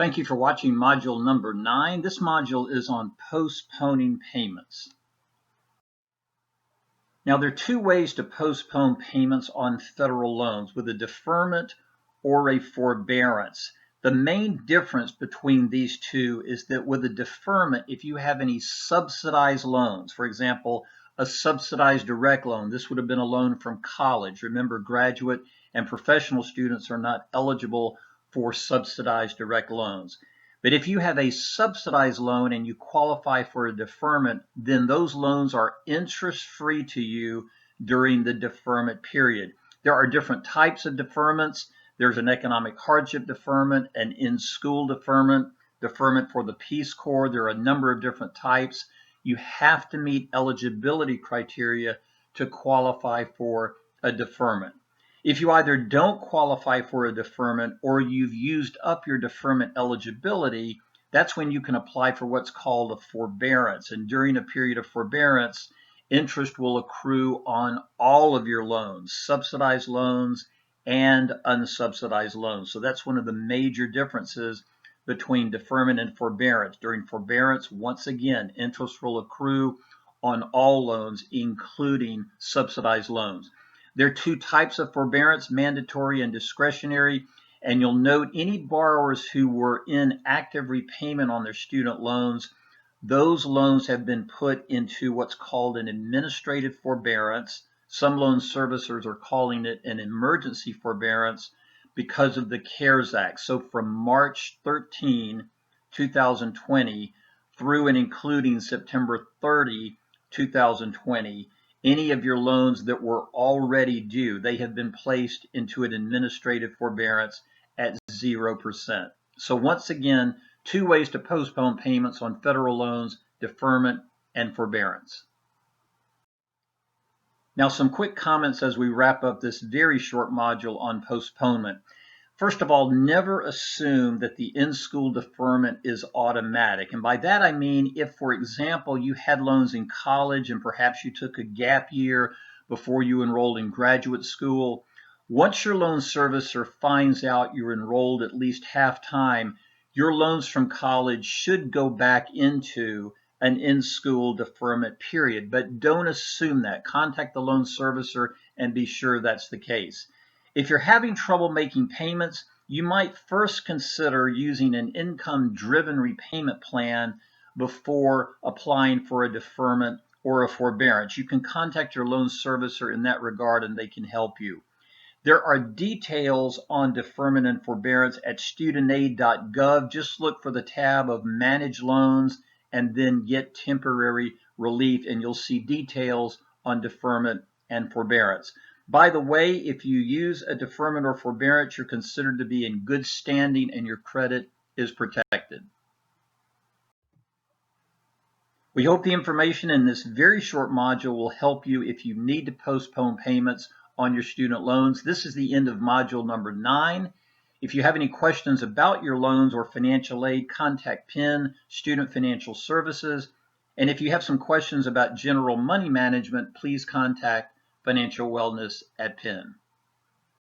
Thank you for watching module number 9. This module is on postponing payments. Now, there are two ways to postpone payments on federal loans, with a deferment or a forbearance. The main difference between these two is that with a deferment, if you have any subsidized loans, for example, a subsidized direct loan, this would have been a loan from college. Remember, graduate and professional students are not eligible for subsidized direct loans. But if you have a subsidized loan and you qualify for a deferment, then those loans are interest-free to you during the deferment period. There are different types of deferments. There's an economic hardship deferment, an in-school deferment, deferment for the Peace Corps. There are a number of different types. You have to meet eligibility criteria to qualify for a deferment. If you either don't qualify for a deferment or you've used up your deferment eligibility, that's when you can apply for what's called a forbearance. And during a period of forbearance, interest will accrue on all of your loans, subsidized loans and unsubsidized loans. So that's one of the major differences between deferment and forbearance. During forbearance, once again, interest will accrue on all loans, including subsidized loans. There are two types of forbearance, mandatory and discretionary, and you'll note any borrowers who were in active repayment on their student loans, those loans have been put into what's called an administrative forbearance. Some loan servicers are calling it an emergency forbearance because of the CARES Act. So from March 13, 2020 through and including September 30, 2020, any of your loans that were already due, they have been placed into an administrative forbearance at 0%. So once again, two ways to postpone payments on federal loans: deferment and forbearance. Now, some quick comments as we wrap up this very short module on postponement. First of all, never assume that the in-school deferment is automatic. And by that I mean, if, for example, you had loans in college and perhaps you took a gap year before you enrolled in graduate school, once your loan servicer finds out you're enrolled at least half-time, your loans from college should go back into an in-school deferment period. But don't assume that. Contact the loan servicer and be sure that's the case. If you're having trouble making payments, you might first consider using an income-driven repayment plan before applying for a deferment or a forbearance. You can contact your loan servicer in that regard and they can help you. There are details on deferment and forbearance at studentaid.gov. Just look for the tab of Manage Loans and then Get Temporary Relief, and you'll see details on deferment and forbearance. By the way, if you use a deferment or forbearance, you're considered to be in good standing and your credit is protected. We hope the information in this very short module will help you if you need to postpone payments on your student loans. This is the end of module number 9. If you have any questions about your loans or financial aid, contact Penn Student Financial Services. And if you have some questions about general money management, please contact Financial Wellness at Penn.